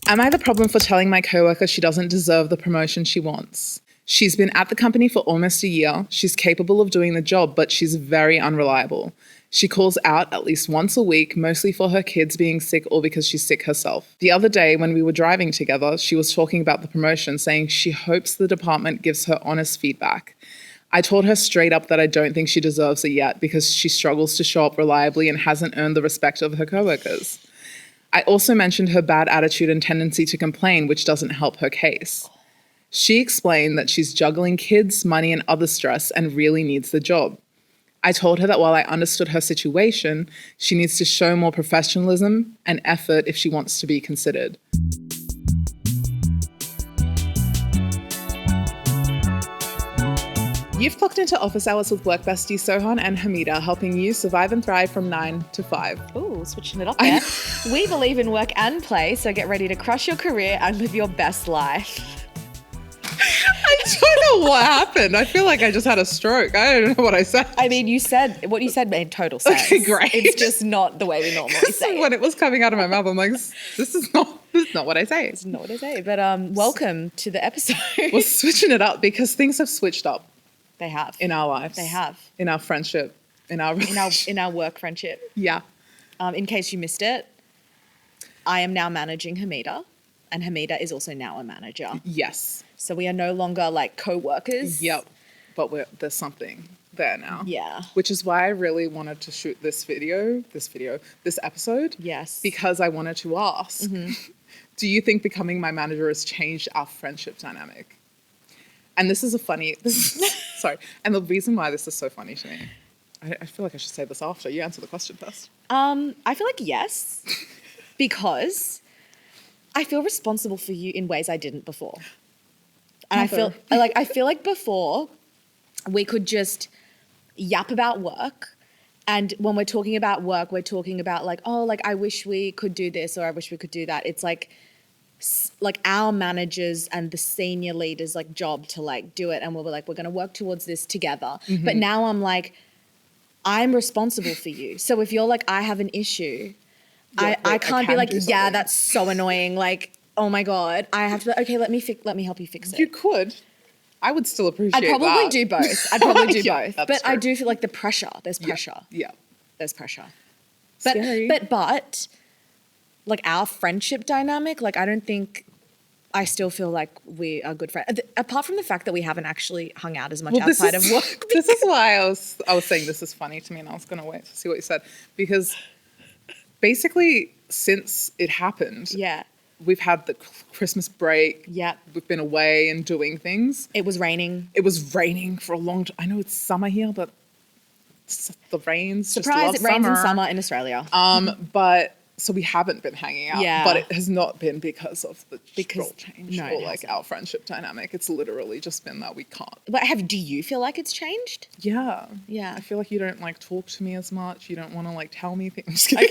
Am I the problem for telling my coworker she doesn't deserve the promotion she wants? She's been at the company for almost a year. She's capable of doing the job, but she's very unreliable. She calls out at least once a week, mostly for her kids being sick or because she's sick herself. The other day when we were driving together, she was talking about the promotion, saying she hopes the department gives her honest feedback. I told her straight up that I don't think she deserves it yet because she struggles to show up reliably and hasn't earned the respect of her coworkers. I also mentioned her bad attitude and tendency to complain, which doesn't help her case. She explained that she's juggling kids, money, and other stress and really needs the job. I told her that while I understood her situation, she needs to show more professionalism and effort if she wants to be considered. You've clocked into office hours with work besties Sohan and Hameda, helping you survive and thrive from 9 to 5. Ooh, switching it up there. We believe in work and play, so get ready to crush your career and live your best life. I don't know what happened. I feel like I just had a stroke. I don't know what I said. I mean, what you said made total sense. Okay, great. It's just not the way we normally say it. When it was coming out of my mouth, I'm like, this is not what I say. It's not what I say. But welcome to the episode. We're switching it up because things have switched up. They have. In our lives. They have. In our friendship. In our work friendship. Yeah. In case you missed it, I am now managing Hameda, and Hameda is also now a manager. Yes. So we are no longer like co-workers. Yep. But there's something there now. Yeah. Which is why I really wanted to shoot this episode. Yes. Because I wanted to ask, do you think becoming my manager has changed our friendship dynamic? And this is sorry. And the reason why this is so funny to me, I feel like I should say this after you answer the question first. I feel like yes, because I feel responsible for you in ways I didn't before. And I feel like before we could just yap about work. And when we're talking about work, we're talking about like, oh, like I wish we could do this or I wish we could do that. It's like our managers and the senior leaders like job to like do it. And we're like, we're going to work towards this together. Mm-hmm. But now I'm like, I'm responsible for you. So if you're like, I have an issue, I can't be like, yeah, that's so annoying. Like, oh my God, I have to be like, okay, let me help you fix it. You could. I would still appreciate that. I'd probably do both. I'd probably do both. But true. I do feel like the pressure. There's pressure. Yeah. There's pressure. Scary. But like our friendship dynamic, like I don't think I still feel like we are good friends. Apart from the fact that we haven't actually hung out as much outside of work. This is why I was saying this is funny to me, and I was going to wait to see what you said, because basically since it happened, we've had the Christmas break. Yeah, we've been away and doing things. It was raining. It was raining for a long time. I know it's summer here, but the rains. Surprise! It rains in summer in Australia. But. So we haven't been hanging out, but it has not been because of the role change or like our friendship dynamic. It's literally just been that we can't. But do you feel like it's changed? Yeah. Yeah. I feel like you don't like talk to me as much. You don't want to like tell me things. Okay,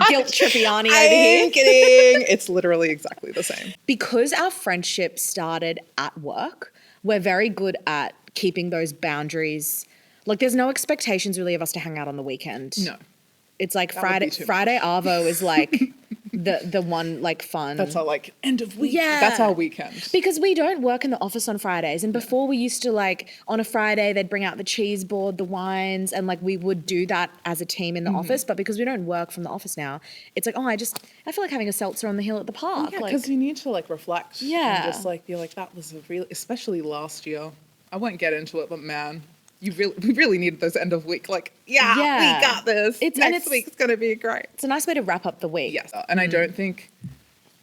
guilt tripiani over here. Kidding. It's literally exactly the same. Because our friendship started at work, we're very good at keeping those boundaries. Like there's no expectations really of us to hang out on the weekend. No. It's like Friday Arvo is like the one like fun. That's our like end of week. Yeah. That's our weekend. Because we don't work in the office on Fridays. And before we used to like on a Friday, they'd bring out the cheese board, the wines, and like we would do that as a team in the office. But because we don't work from the office now, it's like, I feel like having a seltzer on the hill at the park. Yeah, because you need to like reflect. Yeah. And just like be like, that was especially last year. I won't get into it, but man. We really needed those end of week. Like, we got this. Next week's going to be great. It's a nice way to wrap up the week. Yes. And I don't think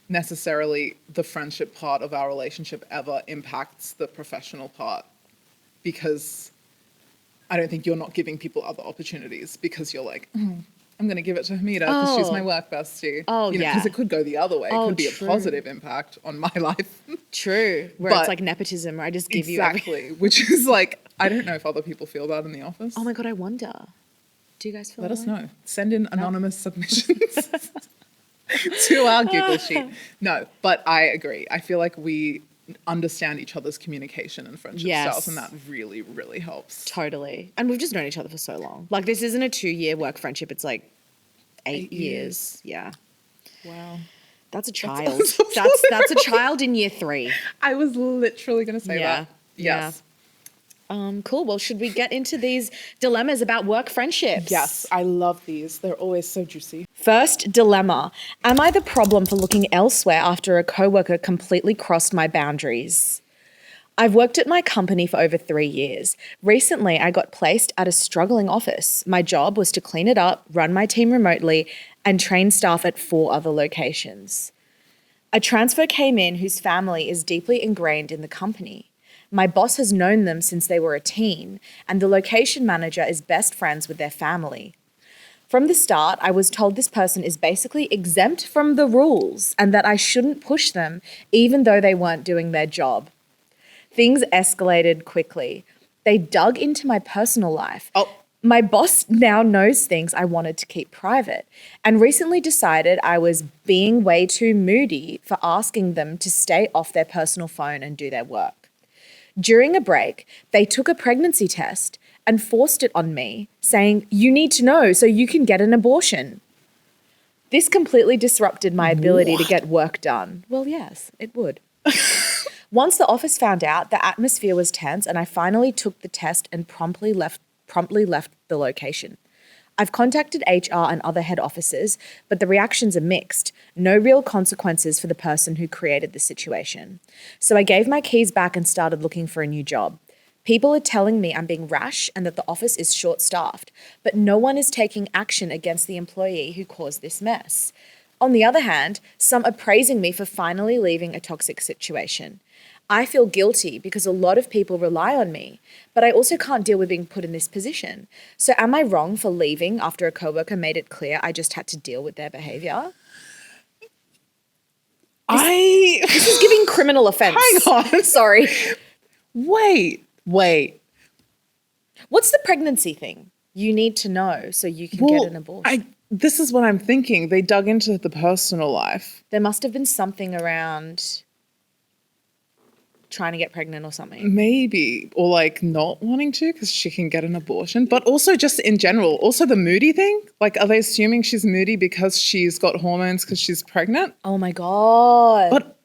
necessarily the friendship part of our relationship ever impacts the professional part, because I don't think you're not giving people other opportunities because you're like, I'm going to give it to Hameda because she's my work bestie. Because it could go the other way. It could be a positive impact on my life. True. Where it's like nepotism, where I just give you everything. Exactly. Which is like, I don't know if other people feel that in the office. Oh my God, I wonder. Do you guys feel Let us know. Send in anonymous submissions to our Google sheet. No, but I agree. I feel like we understand each other's communication and friendship styles, and that really, really helps. Totally. And we've just known each other for so long. Like this isn't a 2-year work friendship. It's like 8 years. Yeah. Wow. That's a child. That's a child in year 3. I was literally going to say Yeah. that. Yes. Cool. Well, should we get into these dilemmas about work friendships? Yes, I love these. They're always so juicy. First dilemma. Am I the problem for looking elsewhere after a coworker completely crossed my boundaries? I've worked at my company for over 3 years. Recently, I got placed at a struggling office. My job was to clean it up, run my team remotely, and train staff at 4 other locations. A transfer came in whose family is deeply ingrained in the company. My boss has known them since they were a teen, and the location manager is best friends with their family. From the start, I was told this person is basically exempt from the rules and that I shouldn't push them even though they weren't doing their job. Things escalated quickly. They dug into my personal life. My boss now knows things I wanted to keep private and recently decided I was being way too moody for asking them to stay off their personal phone and do their work. During a break, they took a pregnancy test and forced it on me, saying, "You need to know so you can get an abortion." This completely disrupted my ability to get work done. Well, yes, it would. Once the office found out, the atmosphere was tense and I finally took the test and promptly left the location. I've contacted HR and other head offices, but the reactions are mixed. No real consequences for the person who created the situation. So I gave my keys back and started looking for a new job. People are telling me I'm being rash and that the office is short-staffed, but no one is taking action against the employee who caused this mess. On the other hand, some are praising me for finally leaving a toxic situation. I feel guilty because a lot of people rely on me, but I also can't deal with being put in this position. So am I wrong for leaving after a coworker made it clear I just had to deal with their behavior? This is giving criminal offense. Hang on. Sorry. Wait. What's the pregnancy thing? You need to know so you can get an abortion. This is what I'm thinking. They dug into the personal life. There must have been something around trying to get pregnant or something. Maybe. Or like not wanting to because she can get an abortion. But also just in general. Also the moody thing. Like are they assuming she's moody because she's got hormones because she's pregnant? Oh my God. But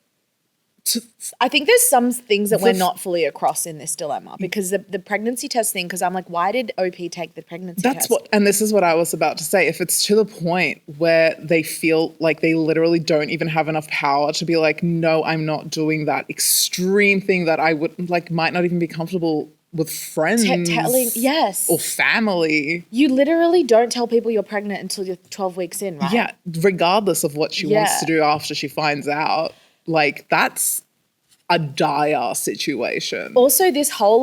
I think there's some things that we're not fully across in this dilemma because the pregnancy test thing, because I'm like, why did OP take the pregnancy test? And this is what I was about to say. If it's to the point where they feel like they literally don't even have enough power to be like, no, I'm not doing that extreme thing that I would like, might not even be comfortable with friends yes, or family. You literally don't tell people you're pregnant until you're 12 weeks in, right? Yeah, regardless of what she wants to do after she finds out. Like, that's a dire situation. Also, this whole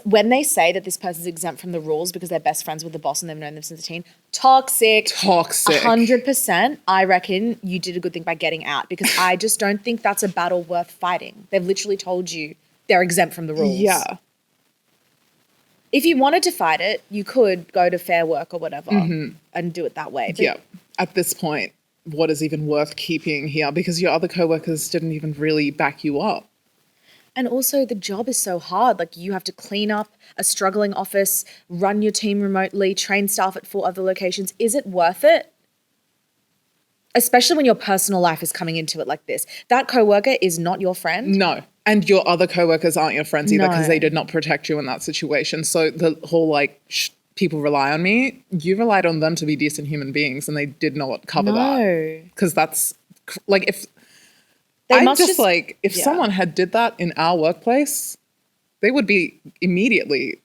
when they say that this person's exempt from the rules because they're best friends with the boss and they've known them since a teen, toxic. 100%. I reckon you did a good thing by getting out because I just don't think that's a battle worth fighting. They've literally told you they're exempt from the rules. Yeah. If you wanted to fight it, you could go to Fair Work or whatever and do it that way. But at this point, what is even worth keeping here because your other coworkers didn't even really back you up. And also the job is so hard. Like you have to clean up a struggling office, run your team remotely, train staff at 4 other locations. Is it worth it? Especially when your personal life is coming into it like this. That coworker is not your friend. No. And your other coworkers aren't your friends either because they did not protect you in that situation. So the whole people rely on me, you relied on them to be decent human beings and they did not cover that. Because that's like if someone had did that in our workplace, they would be immediately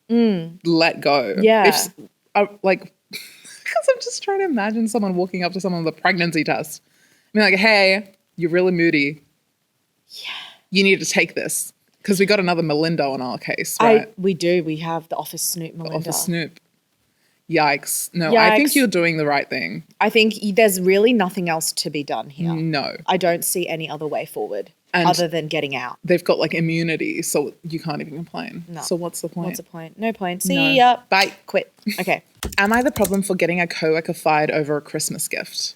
let go. Yeah. Because I'm just trying to imagine someone walking up to someone with a pregnancy test. I mean like, hey, you're really moody. Yeah. You need to take this. Because we got another Melinda on our case, right? We do. We have the office snoop Melinda. The office snoop. Yikes. No, I think you're doing the right thing. I think there's really nothing else to be done here. No. I don't see any other way forward other than getting out. They've got immunity, so you can't even complain. No. So what's the point? What's the point? No point. See ya. Bye. Quit. Okay. Am I the problem for getting a coworker fired over a Christmas gift?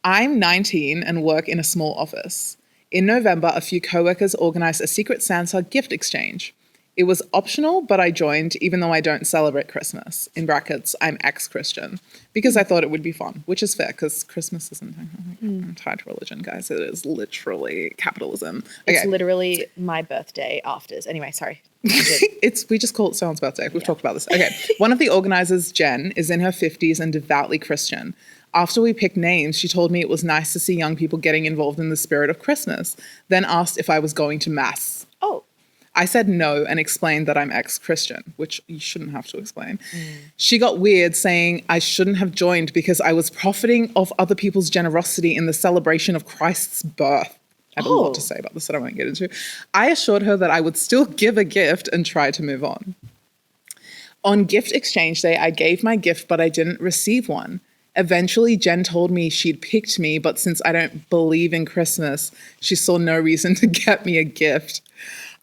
I'm 19 and work in a small office. In November, a few coworkers organised a Secret Santa gift exchange. It was optional, but I joined even though I don't celebrate Christmas. In brackets, I'm ex-Christian because I thought it would be fun, which is fair because Christmas isn't tied to religion, guys. It is literally capitalism. Okay. It's literally my birthday afters. Anyway, sorry. We just call it Sohan's birthday. We've talked about this. Okay. One of the organizers, Jen, is in her 50s and devoutly Christian. After we picked names, she told me it was nice to see young people getting involved in the spirit of Christmas, then asked if I was going to mass. Oh. I said no and explained that I'm ex-Christian, which you shouldn't have to explain. She got weird saying I shouldn't have joined because I was profiting off other people's generosity in the celebration of Christ's birth. I have a lot to say about this that I won't get into. I assured her that I would still give a gift and try to move on. On gift exchange day, I gave my gift, but I didn't receive one. Eventually, Jen told me she'd picked me, but since I don't believe in Christmas, she saw no reason to get me a gift.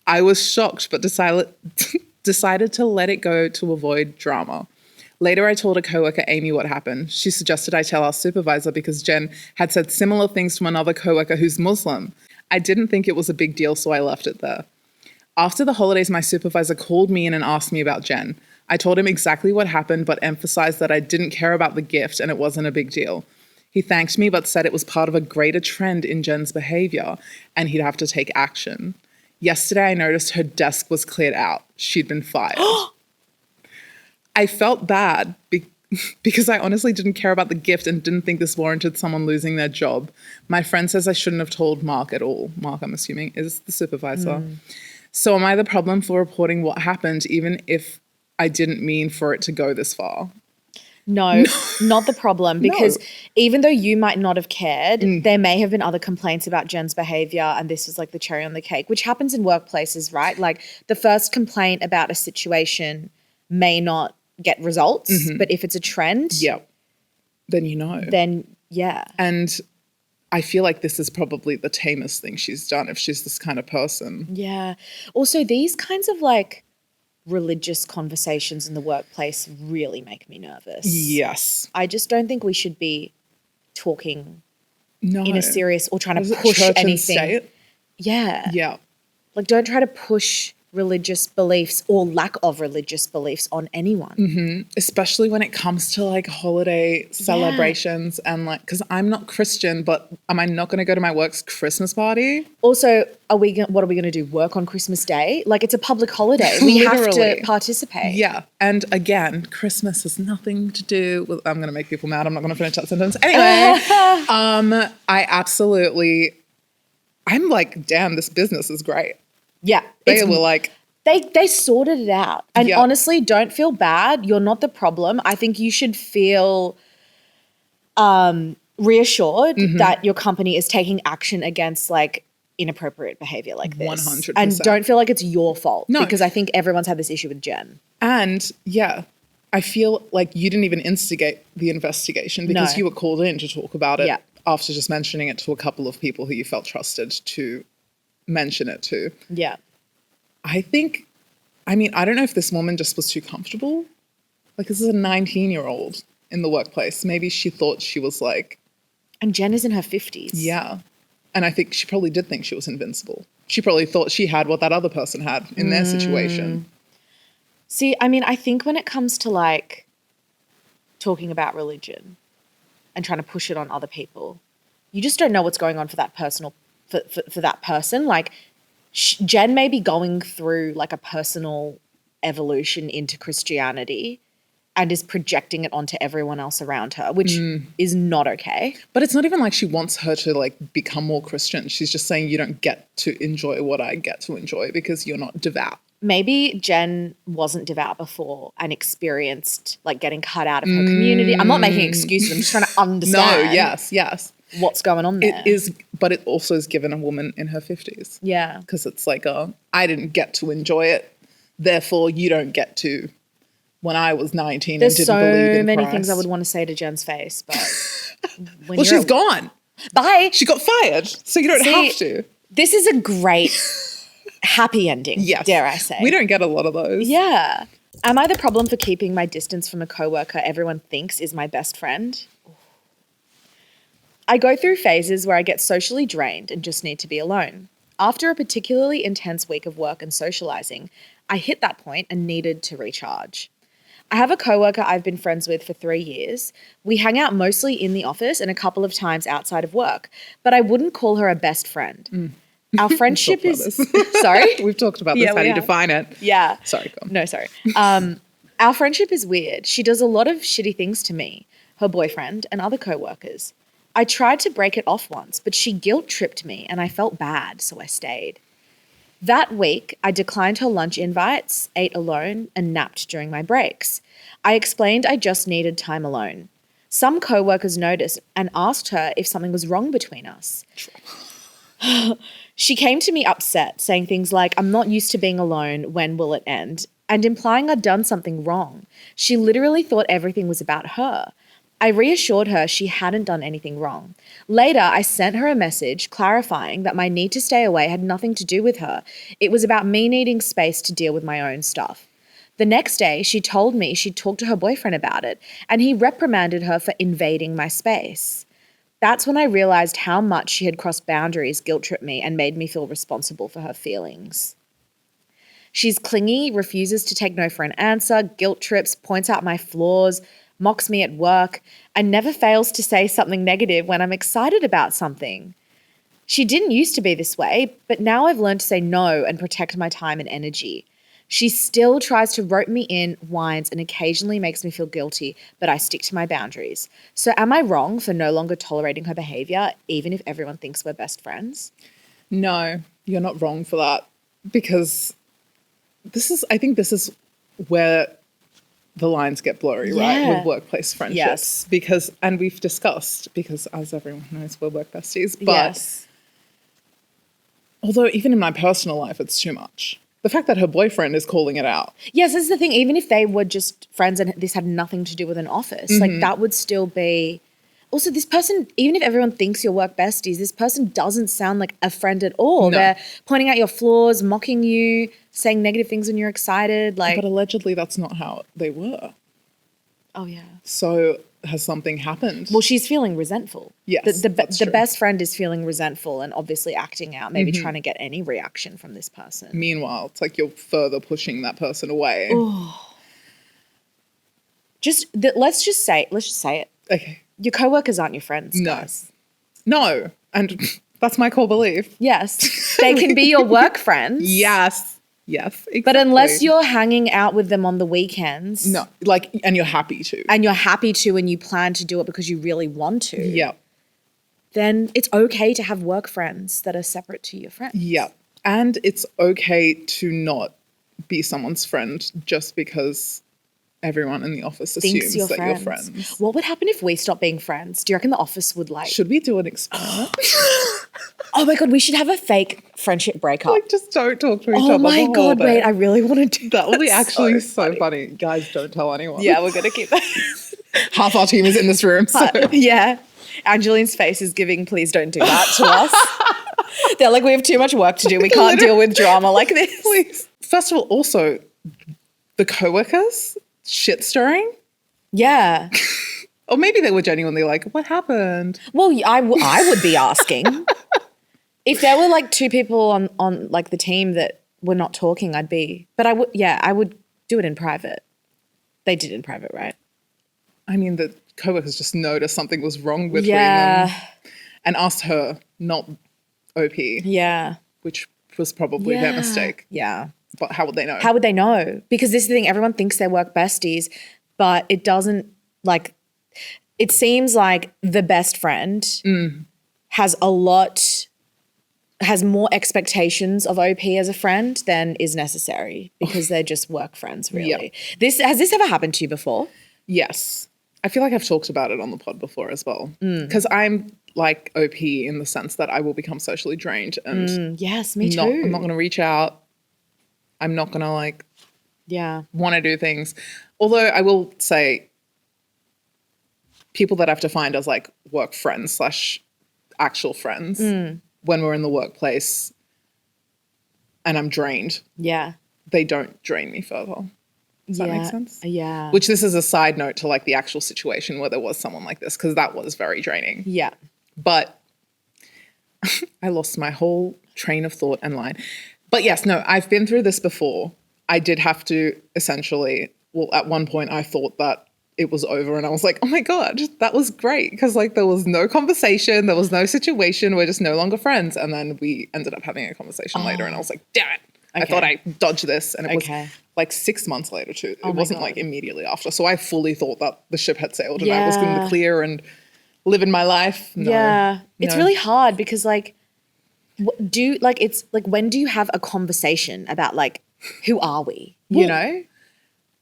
I was shocked, but decided to let it go to avoid drama. Later, I told a coworker, Amy, what happened. She suggested I tell our supervisor because Jen had said similar things to another coworker who's Muslim. I didn't think it was a big deal, so I left it there. After the holidays, my supervisor called me in and asked me about Jen. I told him exactly what happened, but emphasized that I didn't care about the gift and it wasn't a big deal. He thanked me, but said it was part of a greater trend in Jen's behavior and he'd have to take action. Yesterday, I noticed her desk was cleared out. She'd been fired. I felt bad because I honestly didn't care about the gift and didn't think this warranted someone losing their job. My friend says I shouldn't have told Mark at all. Mark, I'm assuming, is the supervisor. So am I the problem for reporting what happened, even if I didn't mean for it to go this far? No, not the problem, because even though you might not have cared, there may have been other complaints about Jen's behavior, and this was like the cherry on the cake, which happens in workplaces, right? Like the first complaint about a situation may not get results, but if it's a trend, then you know. Then yeah. And I feel like this is probably the tamest thing she's done if she's this kind of person. Yeah. Also, these kinds of like religious conversations in the workplace really make me nervous. Yes. I just don't think we should be talking No. in a serious or trying to Was it push church and anything. state? Yeah. Yeah. Like don't try to push religious beliefs or lack of religious beliefs on anyone. Especially when it comes to like holiday celebrations and like, because I'm not Christian, but am I not going to go to my work's Christmas party? Also, what are we going to do? Work on Christmas Day? Like it's a public holiday. We have to participate. Yeah. And again, Christmas has nothing to do with, I'm going to make people mad. I'm not going to finish that sentence. Anyway, I'm like, damn, this business is great. Yeah. They were like, they sorted it out. And honestly, don't feel bad. You're not the problem. I think you should feel reassured that your company is taking action against like inappropriate behavior like this. 100%. And don't feel like it's your fault. No. Because I think everyone's had this issue with Jen. And yeah, I feel like you didn't even instigate the investigation because you were called in to talk about it after just mentioning it to a couple of people who you felt trusted to mention it to. Yeah. I don't know if this woman just was too comfortable. Like this is a 19-year-old in the workplace. Maybe she thought she was like. And Jen is in her 50s. Yeah. And I think she probably did think she was invincible. She probably thought she had what that other person had in their situation. See, I mean, I think when it comes to like talking about religion and trying to push it on other people, you just don't know what's going on for that personal for that person. Like Jen may be going through like a personal evolution into Christianity and is projecting it onto everyone else around her, which is not okay. But it's not even like she wants her to like become more Christian. She's just saying you don't get to enjoy what I get to enjoy because you're not devout. Maybe Jen wasn't devout before and experienced like getting cut out of her community. I'm not making excuses. I'm just trying to understand. No, yes. What's going on there? It is, but it also is given a woman in her 50s. Yeah. Because it's like, I didn't get to enjoy it, therefore you don't get to. When I was 19 There's and didn't believe in so many Christ. things I would want to say to Jen's face, but well, she's gone. Bye. She got fired, so you don't have to. This is a great happy ending, dare I say. We don't get a lot of those. Yeah. Am I the problem for keeping my distance from a coworker everyone thinks is my best friend? I go through phases where I get socially drained and just need to be alone. After a particularly intense week of work and socializing, I hit that point and needed to recharge. I have a coworker I've been friends with for 3 years. We hang out mostly in the office and a couple of times outside of work, but I wouldn't call her a best friend. Our friendship is... Sorry? We've talked about this. Yeah, How do you have. define it? Yeah. Sorry, go on. No, sorry. Our friendship is weird. She does a lot of shitty things to me, her boyfriend, and other coworkers. I tried to break it off once, but she guilt-tripped me and I felt bad, so I stayed. That week, I declined her lunch invites, ate alone, and napped during my breaks. I explained I just needed time alone. Some coworkers noticed and asked her if something was wrong between us. She came to me upset, saying things like, "I'm not used to being alone, when will it end?" and implying I'd done something wrong. She literally thought everything was about her. I reassured her she hadn't done anything wrong. Later, I sent her a message clarifying that my need to stay away had nothing to do with her. It was about me needing space to deal with my own stuff. The next day, she told me she'd talked to her boyfriend about it, and he reprimanded her for invading my space. That's when I realized how much she had crossed boundaries, guilt-tripped me, and made me feel responsible for her feelings. She's clingy, refuses to take no for an answer, guilt-trips, points out my flaws, mocks me at work, and never fails to say something negative when I'm excited about something. She didn't used to be this way, but now I've learned to say no and protect my time and energy. She still tries to rope me in, whines, and occasionally makes me feel guilty, but I stick to my boundaries. So am I wrong for no longer tolerating her behavior, even if everyone thinks we're best friends? No, you're not wrong for that, because I think this is where the lines get blurry, right? With workplace friendships. Yes. Because, and we've discussed, because as everyone knows, we're work besties. But Yes. although even in my personal life, it's too much. The fact that her boyfriend is calling it out. Yes, this is the thing. Even if they were just friends and this had nothing to do with an office, like that would still be... Also, this person, even if everyone thinks you're work besties, this person doesn't sound like a friend at all. No. They're pointing out your flaws, mocking you, saying negative things when you're excited. But allegedly that's not how they were. Oh, yeah. So has something happened? Well, she's feeling resentful. Yes, The that's true. best friend is feeling resentful and obviously acting out, maybe trying to get any reaction from this person. Meanwhile, it's like you're further pushing that person away. Let's just say it. Okay. Your coworkers aren't your friends, No. guys. No. And that's my core belief. Yes. They can be your work friends. Yes. Yes. Exactly. But unless you're hanging out with them on the weekends. No. And you're happy to. And you're happy to and you plan to do it because you really want to. Yeah. Then it's okay to have work friends that are separate to your friends. Yeah. And it's okay to not be someone's friend just because everyone in the office assumes that you're friends. What would happen if we stopped being friends? Do you reckon the office would Should we do an experiment? Oh my God, we should have a fake friendship breakup. Just don't talk to each other. Oh my God, wait, I really want to do that. That would be actually so funny. Guys, don't tell anyone. Yeah, we're going to keep that. Half our team is in this room. So. Yeah. Angeline's face is giving, please don't do that to us. They're like, we have too much work to do. We can't deal with drama like this. Please. First of all, also, the coworkers shit stirring. Yeah. Or maybe they were genuinely like, what happened? Well, I would be asking. If there were like two people on like the team that were not talking, but I would do it in private. They did in private, right? I mean, the coworkers just noticed something was wrong between them and asked her, not OP. Yeah. Which was probably their mistake. Yeah. But how would they know? How would they know? Because this is the thing, everyone thinks they're work besties, but it doesn't, it seems like the best friend has more expectations of OP as a friend than is necessary because they're just work friends, really. Yeah. Has this ever happened to you before? Yes. I feel like I've talked about it on the pod before as well. Because I'm like OP in the sense that I will become socially drained and yes, me too. I'm not going to reach out. I'm not going to want to do things. Although I will say people that I've defined as like work friends / actual friends when we're in the workplace and I'm drained. Yeah. They don't drain me further. Does that make sense? Yeah. Which this is a side note to like the actual situation where there was someone like this because that was very draining. Yeah. But I lost my whole train of thought and line. But yes, no, I've been through this before. I did have to essentially, well, at one point I thought that it was over and I was like, oh my God, that was great. Because like there was no conversation, there was no situation, we're just no longer friends. And then we ended up having a conversation later and I was like, damn it. I thought I dodged this. And it was like 6 months later too. It wasn't like immediately after. So I fully thought that the ship had sailed and I was in the clear and living my life. No, it's really hard because like, it's like, when do you have a conversation about like, who are we? You know?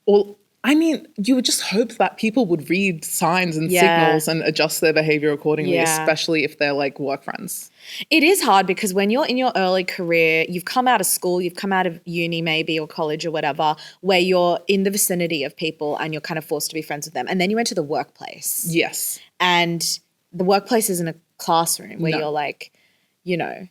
Well, I mean, you would just hope that people would read signs and signals and adjust their behavior accordingly, especially if they're like work friends. It is hard because when you're in your early career, you've come out of school, you've come out of uni maybe or college or whatever, where you're in the vicinity of people and you're kind of forced to be friends with them. And then you enter the workplace. Yes. And the workplace isn't a classroom where you're like, you know,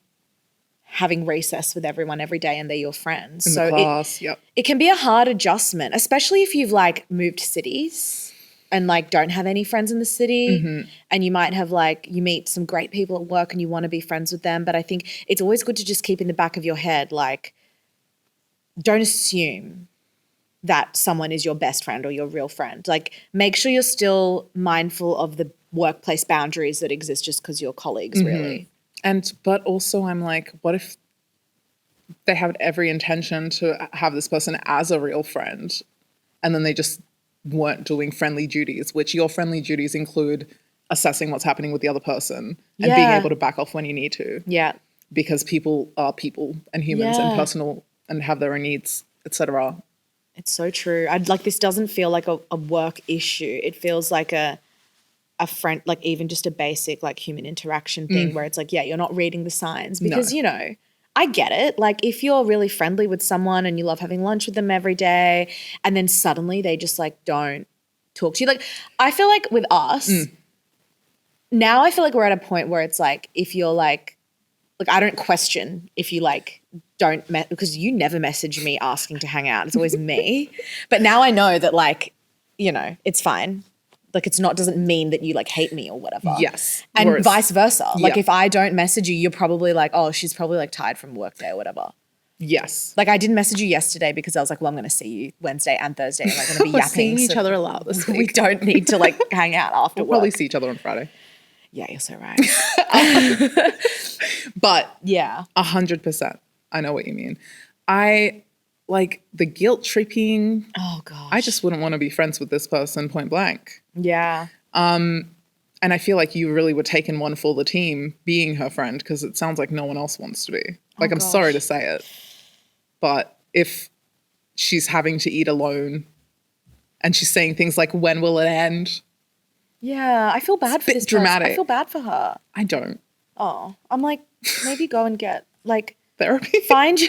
having recess with everyone every day and they're your friends. In the class, it can be a hard adjustment, especially if you've like moved cities and like don't have any friends in the city and you might have like, you meet some great people at work and you want to be friends with them. But I think it's always good to just keep in the back of your head, like, don't assume that someone is your best friend or your real friend. Like, make sure you're still mindful of the workplace boundaries that exist just because you're colleagues, really. But also I'm like, what if they have every intention to have this person as a real friend and then they just weren't doing friendly duties, which your friendly duties include assessing what's happening with the other person and being able to back off when you need to. Yeah. Because people are people and humans and personal and have their own needs, etc. It's so true. This doesn't feel like a work issue. It feels like a friend, like even just a basic like human interaction thing where it's like, you're not reading the signs because, you know, I get it. Like if you're really friendly with someone and you love having lunch with them every day and then suddenly they just like don't talk to you. Like I feel like with us, now I feel like we're at a point where it's like if you're like I don't question if you like don't because you never message me asking to hang out. It's always me. But now I know that like, you know, it's fine. Like it's not, doesn't mean that you like hate me or whatever. Yes. And vice versa. Like if I don't message you, you're probably like, oh, she's probably like tired from work day or whatever. Yes. Like I didn't message you yesterday because I was like, well, I'm going to see you Wednesday and Thursday and we're going to be yapping. Seeing each other a lot this week. We don't need to like hang out after we'll work. Probably see each other on Friday. Yeah, you're so right. But yeah, 100%. I know what you mean. I like the guilt tripping. Oh gosh. I just wouldn't want to be friends with this person point blank. Yeah. And I feel like you really were taking one for the team being her friend because it sounds like no one else wants to be. Like, I'm sorry to say it. But if she's having to eat alone and she's saying things like, when will it end? Yeah, I feel bad for this dramatic. person. I feel bad for her. I don't. Oh, I'm like, maybe go and get like therapy. Find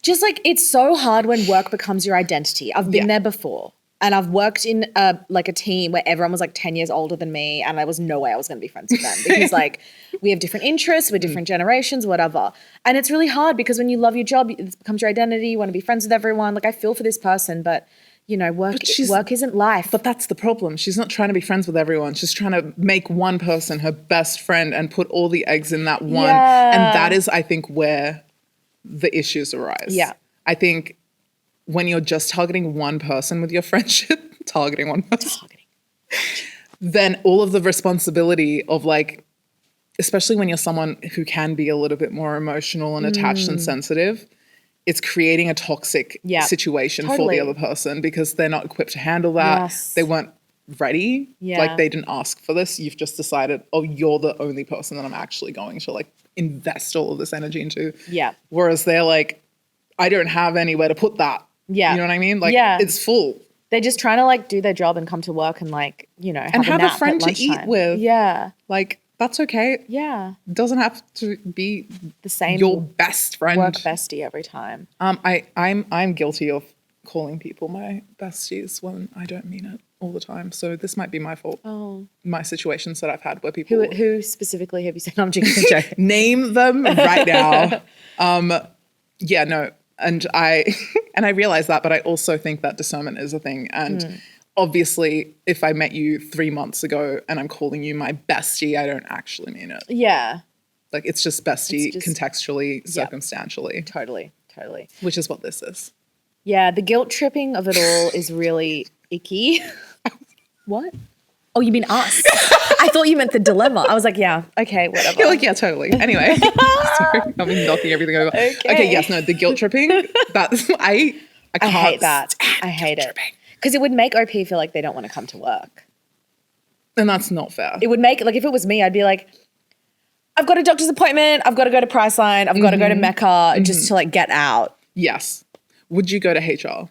just like it's so hard when work becomes your identity. I've been there before. And I've worked in a team where everyone was like 10 years older than me and there was no way I was going to be friends with them because like we have different interests, we're different generations, whatever. And it's really hard because when you love your job, it becomes your identity, you want to be friends with everyone. Like I feel for this person, but you know, work isn't life. But that's the problem. She's not trying to be friends with everyone. She's trying to make one person her best friend and put all the eggs in that one. Yeah. And that is, I think, where the issues arise. Yeah. I think when you're just targeting one person with your friendship, then all of the responsibility of like, especially when you're someone who can be a little bit more emotional and attached and sensitive, it's creating a toxic situation for the other person because they're not equipped to handle that. Yes. They weren't ready. Yeah. Like they didn't ask for this. You've just decided, oh, you're the only person that I'm actually going to like invest all of this energy into. Yeah. Whereas they're like, I don't have anywhere to put that. Yeah. You know what I mean? Like it's full. They're just trying to like do their job and come to work and like, you know, have a friend to eat with. Yeah. Like that's okay. Yeah. Doesn't have to be the same your best friend. Work bestie every time. I'm guilty of calling people my besties when I don't mean it all the time. So this might be my fault. Oh. My situations that I've had where people who specifically have you said? I'm joking. Name them right now. Yeah, no. And I realize that, but I also think that discernment is a thing. And obviously, if I met you 3 months ago and I'm calling you my bestie, I don't actually mean it. Yeah. Like, it's just bestie It's just- contextually, circumstantially, Totally. which is what this is. Yeah, the guilt tripping of it all is really icky. What? Oh, you mean us? I thought you meant the dilemma. I was like, yeah, okay, whatever. You're like, yeah, totally. Anyway, sorry, I've been knocking everything over. Okay, yes, no, the guilt tripping, that's, I can't. I hate that. I hate it. Because it would make OP feel like they don't want to come to work. And that's not fair. It would make, like, if it was me, I'd be like, I've got a doctor's appointment. I've got to go to Priceline. I've got to go to Mecca just to, like, get out. Yes. Would you go to HR?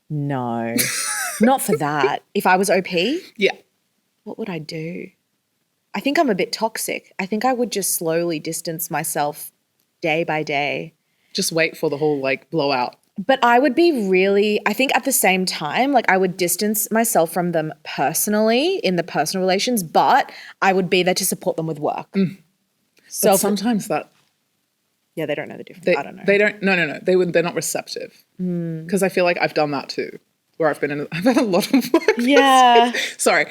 No. Not for that. If I was OP, Yeah. what would I do? I think I'm a bit toxic. I think I would just slowly distance myself day by day. Just wait for the whole, like, blowout. But I would be really, I think at the same time, like I would distance myself from them personally in the personal relations, but I would be there to support them with work. So But sometimes that yeah, they don't know the difference. I don't know. They don't. No. They're not receptive. Because I feel like I've done that too, where I've had a lot of work. Yeah. Sorry,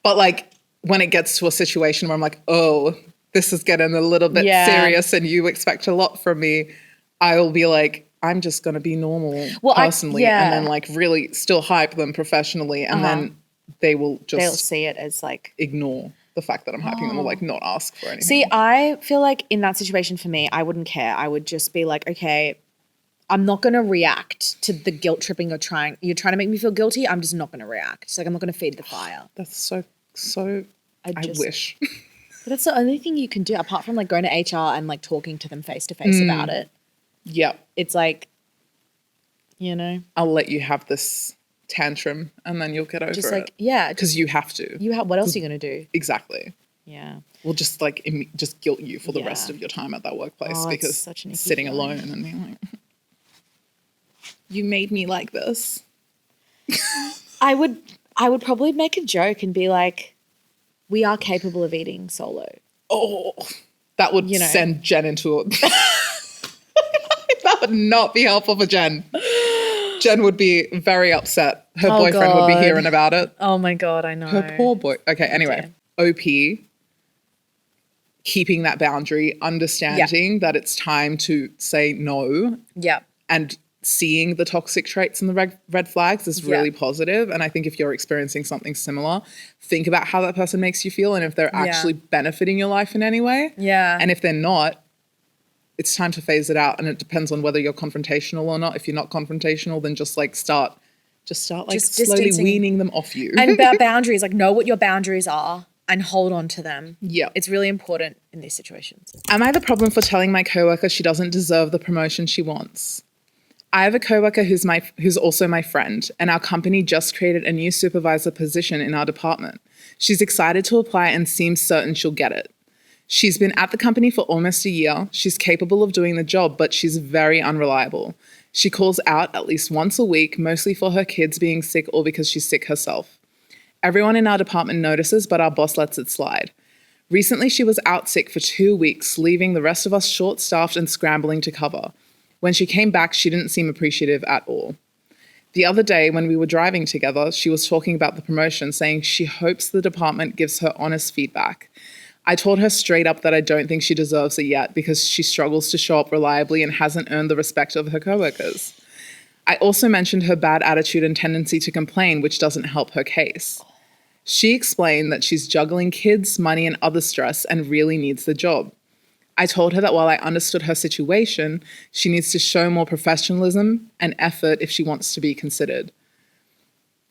but like when it gets to a situation where I'm like, oh, this is getting a little bit serious, and you expect a lot from me, I will be like, I'm just going to be normal personally, and then like really still hype them professionally, and then they'll see it as like ignore the fact that I'm hyping them or like not ask for anything. See, I feel like in that situation for me, I wouldn't care. I would just be like, okay, I'm not going to react to the guilt tripping you're trying to make me feel guilty. I'm just not going to react. It's like, I'm not going to feed the fire. That's so, I wish. But that's the only thing you can do apart from like going to HR and like talking to them face to face about it. Yep. It's like, you know. I'll let you have this tantrum and then you'll get over it. Just like, yeah. Because you have to. What else are you going to do? Exactly. Yeah. We'll just like just guilt you for the rest of your time at that workplace because such an sitting alone and being like, you made me like this. I would probably make a joke and be like, we are capable of eating solo. Oh, that would send Jen into a... That would not be helpful for Jen. Jen would be very upset. Her boyfriend would be hearing about it. Oh my God, I know. Her poor boy. Okay, anyway. OP, keeping that boundary, understanding that it's time to say no. Yeah. And seeing the toxic traits and the red flags is really positive. And I think if you're experiencing something similar, think about how that person makes you feel and if they're actually benefiting your life in any way. Yeah. And if they're not, it's time to phase it out. And it depends on whether you're confrontational or not. If you're not confrontational, then just start like slowly weaning them off you. And about boundaries, like know what your boundaries are and hold on to them. Yeah. It's really important in these situations. Am I the problem for telling my coworker she doesn't deserve the promotion she wants? I have a coworker who's also my friend, and our company just created a new supervisor position in our department. She's excited to apply and seems certain she'll get it. She's been at the company for almost a year. She's capable of doing the job, but she's very unreliable. She calls out at least once a week, mostly for her kids being sick or because she's sick herself. Everyone in our department notices, but our boss lets it slide. Recently, she was out sick for 2 weeks, leaving the rest of us short-staffed and scrambling to cover. When she came back, she didn't seem appreciative at all. The other day, when we were driving together, she was talking about the promotion, saying she hopes the department gives her honest feedback. I told her straight up that I don't think she deserves it yet because she struggles to show up reliably and hasn't earned the respect of her coworkers. I also mentioned her bad attitude and tendency to complain, which doesn't help her case. She explained that she's juggling kids, money, and other stress and really needs the job. I told her that while I understood her situation, she needs to show more professionalism and effort if she wants to be considered.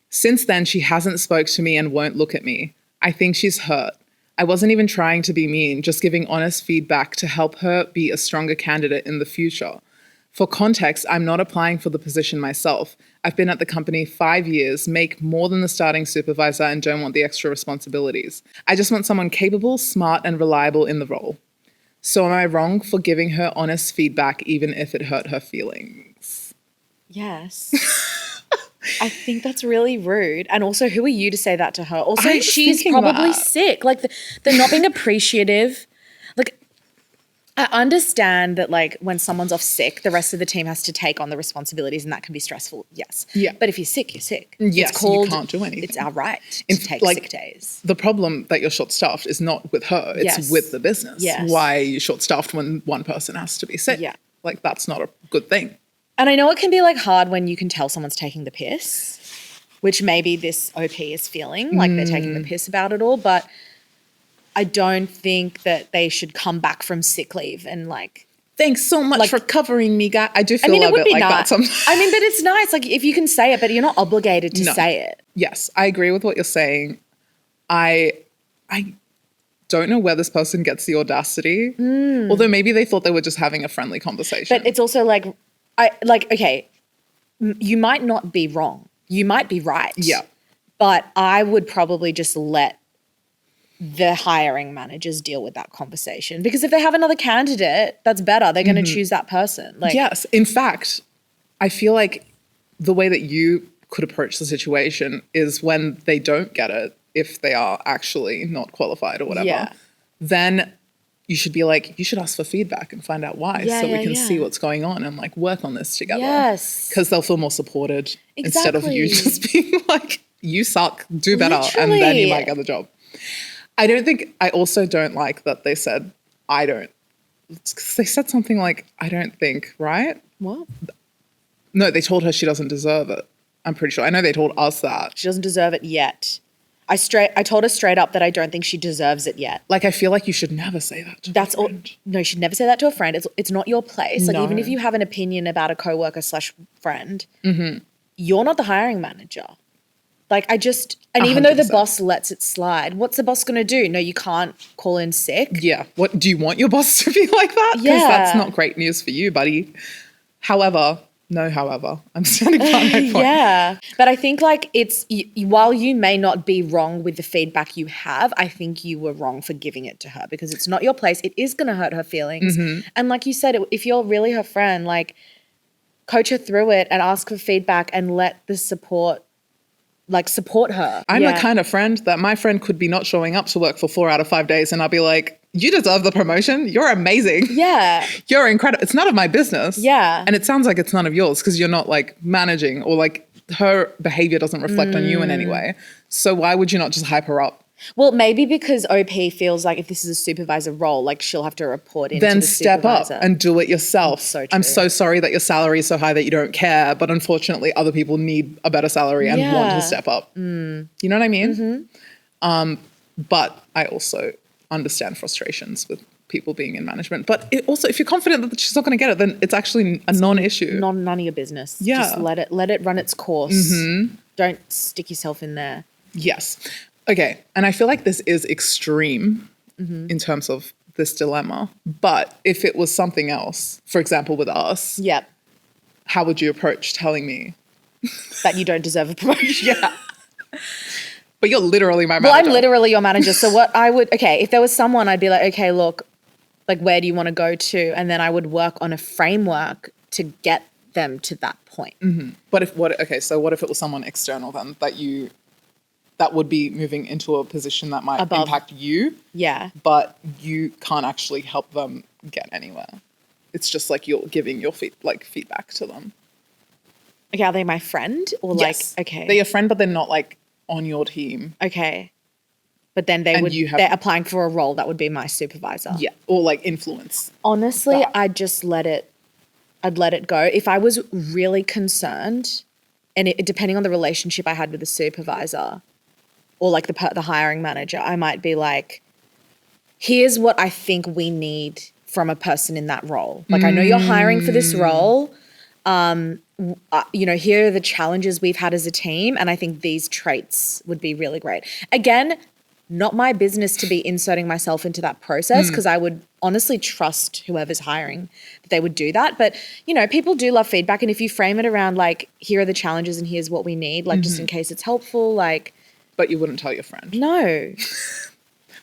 Since then, she hasn't spoke to me and won't look at me. I think she's hurt. I wasn't even trying to be mean, just giving honest feedback to help her be a stronger candidate in the future. For context, I'm not applying for the position myself. I've been at the company 5 years, make more than the starting supervisor, and don't want the extra responsibilities. I just want someone capable, smart, and reliable in the role. So am I wrong for giving her honest feedback even if it hurt her feelings? Yes. I think that's really rude. And also, who are you to say that to her? Also, she's probably sick. Like, they're not being appreciative. Like, I understand that like when someone's off sick, the rest of the team has to take on the responsibilities and that can be stressful. Yes. Yeah. But if you're sick, you're sick. Yes, it's called, you can't do anything. It's our right to take sick days. The problem that you're short-staffed is not with her. It's with the business. Yes. Why are you short-staffed when one person has to be sick? Yeah. Like, that's not a good thing. And I know it can be like hard when you can tell someone's taking the piss, which maybe this OP is feeling like they're taking the piss about it all. But I don't think that they should come back from sick leave and like, thanks so much for covering me, guy. I do feel it a would bit be like nice. that sometimes. I mean, but it's nice. Like if you can say it, but you're not obligated to say it. Yes, I agree with what you're saying. I don't know where this person gets the audacity. Although maybe they thought they were just having a friendly conversation. But it's also like, okay, you might not be wrong. You might be right. Yeah. But I would probably just let the hiring managers deal with that conversation, because if they have another candidate that's better, they're going to choose that person. Like, yes. In fact, I feel like the way that you could approach the situation is when they don't get it, if they are actually not qualified or whatever, then you should be like, you should ask for feedback and find out why, so we can see what's going on and like work on this together. Yes. Because they'll feel more supported instead of you just being like, you suck, do better, and Literally. then you might get the job. I also don't like that they said, I don't. They said something like, I don't think, right? What? No, they told her she doesn't deserve it. I'm pretty sure. I know they told us that. She doesn't deserve it yet. I told her straight up that I don't think she deserves it yet. Like, I feel like you should never say that to a friend. No, you should never say that to a friend. It's not your place. Like, No. even if you have an opinion about a coworker / friend, you're not the hiring manager. Like, even though the 100%. boss lets it slide, what's the boss going to do? No, you can't call in sick. Yeah. What, do you want your boss to be like that? Because that's not great news for you, buddy. However, I'm standing by my point. Yeah. But I think like while you may not be wrong with the feedback you have, I think you were wrong for giving it to her, because it's not your place. It is going to hurt her feelings. And like you said, if you're really her friend, like coach her through it and ask for feedback and let the support her. I'm the kind of friend that my friend could be not showing up to work for 4 out of 5 days and I'll be like, you deserve the promotion. You're amazing. Yeah. You're incredible. It's none of my business. Yeah. And it sounds like it's none of yours because you're not like managing, or like her behavior doesn't reflect on you in any way. So why would you not just hype her up? Well, maybe because OP feels like if this is a supervisor role, like she'll have to report into then the step supervisor. up and do it yourself. So true. I'm so sorry that your salary is so high that you don't care, but unfortunately other people need a better salary and want to step up. You know what I mean? But I also understand frustrations with people being in management. But also, if you're confident that she's not going to get it, then it's actually a non-issue. None of your business. Yeah. Just let it run its course. Don't stick yourself in there. Yes. Okay. And I feel like this is extreme in terms of this dilemma. But if it was something else, for example, with us, Yep. how would you approach telling me? That you don't deserve a promotion. Yeah. But you're literally my manager. Well, I'm literally your manager. So if there was someone, I'd be like, okay, look, like, where do you want to go to? And then I would work on a framework to get them to that point. But what if it was someone external then that would be moving into a position that might impact you? Yeah. But you can't actually help them get anywhere. It's just like you're giving your feedback to them. Okay, are they my friend? Or Yes. like, okay. They're your friend, but they're not like on your team. Okay. But then they're applying for a role that would be my supervisor. Yeah. Or like influence. Honestly, that. I'd let it go. If I was really concerned, and depending on the relationship I had with the supervisor or like the hiring manager, I might be like, here's what I think we need from a person in that role. Like, I know you're hiring for this role. Here are the challenges we've had as a team, and I think these traits would be really great. Again, not my business to be inserting myself into that process, because I would honestly trust whoever's hiring that they would do that. But, people do love feedback, and if you frame it around like, here are the challenges and here's what we need, like just in case it's helpful, like. But you wouldn't tell your friend. No.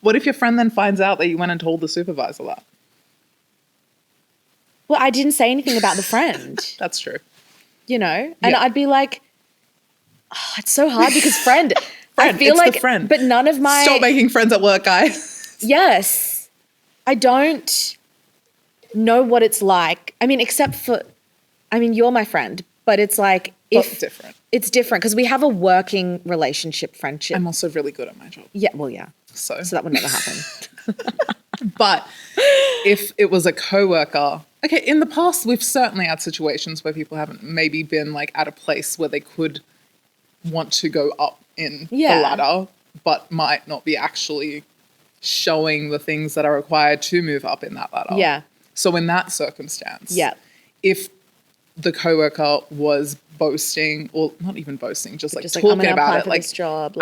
What if your friend then finds out that you went and told the supervisor that? Well, I didn't say anything about the friend. That's true. And I'd be like, it's so hard because friend, I feel it's like, the friend. But none of my. Stop making friends at work, guys. Yes. I don't know what it's like. I mean, except for, you're my friend, but it's like It's different. It's different because we have a working relationship, friendship. I'm also really good at my job. Yeah, well, yeah. So that would never happen. But if it was a coworker, okay, in the past, we've certainly had situations where people haven't maybe been like at a place where they could want to go up in the ladder, but might not be actually showing the things that are required to move up in that ladder. Yeah. So in that circumstance, if the coworker was boasting, or not even boasting, just like I'm talking gonna about apply it, for like this job,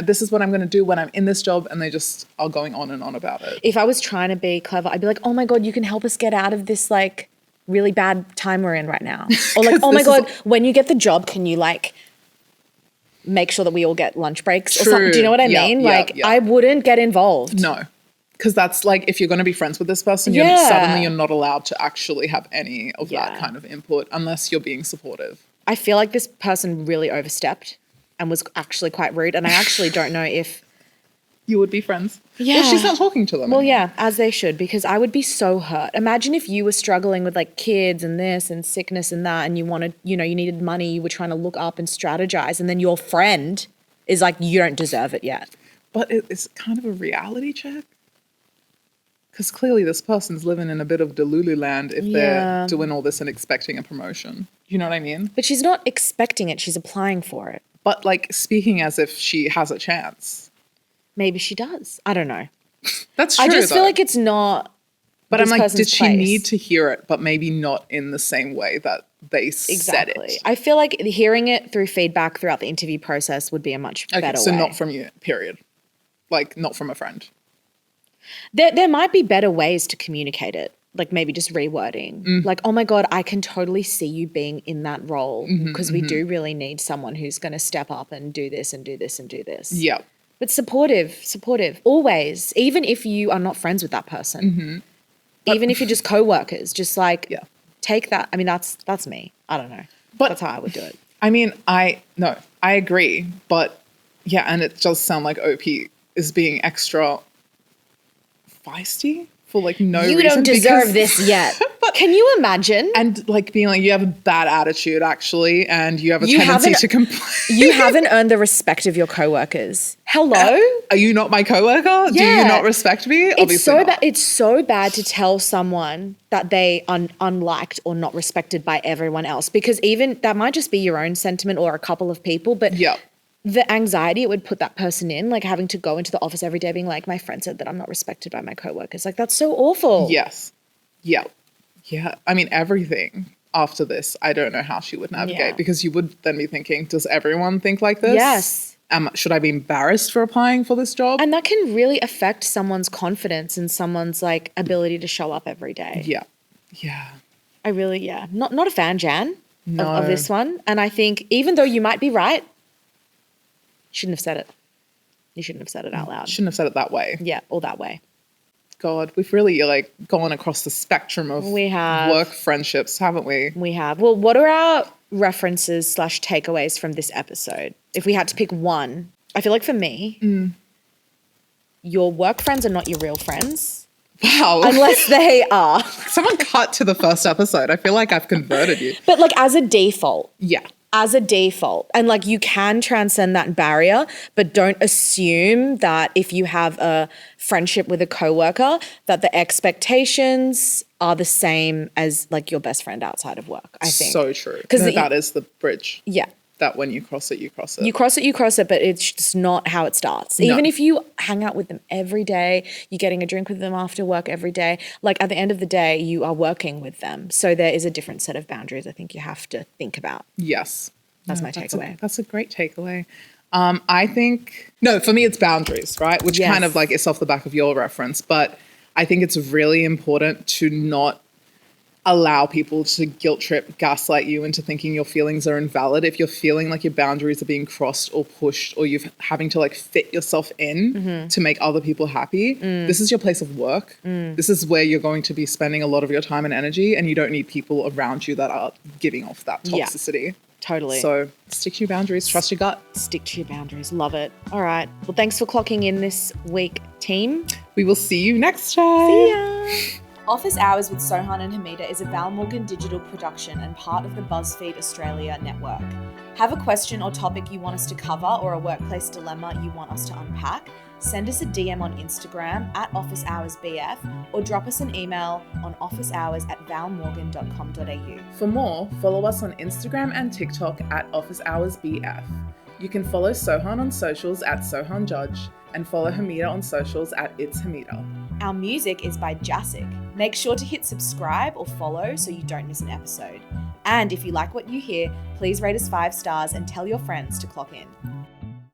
this is what I'm going to do when I'm in this job, and they just are going on and on about it. If I was trying to be clever, I'd be like, oh my God, you can help us get out of this like really bad time we're in right now. Or like, oh my God, when you get the job, can you like make sure that we all get lunch breaks or something? Do you know what I mean? I wouldn't get involved. No. Because that's like, if you're going to be friends with this person, suddenly you're not allowed to actually have any of that kind of input unless you're being supportive. I feel like this person really overstepped and was actually quite rude. And I actually don't know if you would be friends. Yeah. Well, she's not talking to them. Well, anymore. yeah, as they should, because I would be so hurt. Imagine if you were struggling with like kids and this and sickness and that, and you wanted, you needed money, you were trying to look up and strategize, and then your friend is like, you don't deserve it yet. But it's kind of a reality check. Because clearly this person's living in a bit of Delulu land if they're doing all this and expecting a promotion. You know what I mean? But she's not expecting it. She's applying for it. But like speaking as if she has a chance. Maybe she does. I don't know. That's true, I just feel like it's not. But I'm like, did she need to hear it, but maybe not in the same way that they said it? I feel like hearing it through feedback throughout the interview process would be a much better way. So not from you, period. Like not from a friend. There might be better ways to communicate it, like maybe just rewording. Like, oh my God, I can totally see you being in that role because we do really need someone who's going to step up and do this and do this and do this. Yeah. But supportive, always, even if you are not friends with that person, even if you're just co-workers, just like take that. I mean, that's me. I don't know. But that's how I would do it. I mean, I agree. But yeah, and it does sound like OP is being extra feisty for like no reason. You don't deserve this yet. Can you imagine? And like being like, you have a bad attitude actually, and you have a tendency to complain. You haven't earned the respect of your coworkers. Hello? Are you not my coworker? Yeah. Do you not respect me? Obviously not. It's so bad to tell someone that they are unliked or not respected by everyone else, because even that might just be your own sentiment or a couple of people, but the anxiety it would put that person in, like having to go into the office every day being like, my friend said that I'm not respected by my coworkers. Like, that's so awful. Yes. Yeah. Yeah. I mean, everything after this, I don't know how she would navigate because you would then be thinking, does everyone think like this? Yes. Should I be embarrassed for applying for this job? And that can really affect someone's confidence and someone's like ability to show up every day. Yeah. Yeah. I really, not a fan, Jan, of this one. And I think even though you might be right, shouldn't have said it. You shouldn't have said it out loud. Shouldn't have said it that way. Yeah, or that way. God, we've really like gone across the spectrum of work friendships, haven't we? We have. Well, what are our references / takeaways from this episode? If we had to pick one, I feel like for me, your work friends are not your real friends. Wow. Unless they are. Someone cut to the first episode. I feel like I've converted you. But like as a default. Yeah. As a default. And like you can transcend that barrier, but don't assume that if you have a friendship with a coworker that the expectations are the same as like your best friend outside of work, I think. So true. Because that is the bridge. Yeah. That when you cross it, you cross it. You cross it, but it's just not how it starts. No. Even if you hang out with them every day, you're getting a drink with them after work every day, like at the end of the day, you are working with them. So there is a different set of boundaries I think you have to think about. Yes. That's my takeaway. That's a great takeaway. I think, for me it's boundaries, right? Which kind of like is off the back of your reference, but I think it's really important to not allow people to guilt trip, gaslight you into thinking your feelings are invalid. If you're feeling like your boundaries are being crossed or pushed, or you're having to like fit yourself in to make other people happy, this is your place of work. This is where you're going to be spending a lot of your time and energy, and you don't need people around you that are giving off that toxicity. Yeah, totally. So stick to your boundaries, trust your gut. Stick to your boundaries. Love it. All right. Well, thanks for clocking in this week, team. We will see you next time. See ya. Office Hours with Sohan and Hameda is a Val Morgan Digital production and part of the BuzzFeed Australia network. Have a question or topic you want us to cover or a workplace dilemma you want us to unpack? Send us a DM on Instagram at officehoursbf or drop us an email on officehours@valmorgan.com.au. For more, follow us on Instagram and TikTok at officehoursbf. You can follow Sohan on socials at Sohan Judge and follow Hameda on socials at It's Hameda. Our music is by Jasic. Make sure to hit subscribe or follow so you don't miss an episode. And if you like what you hear, please rate us 5 stars and tell your friends to clock in.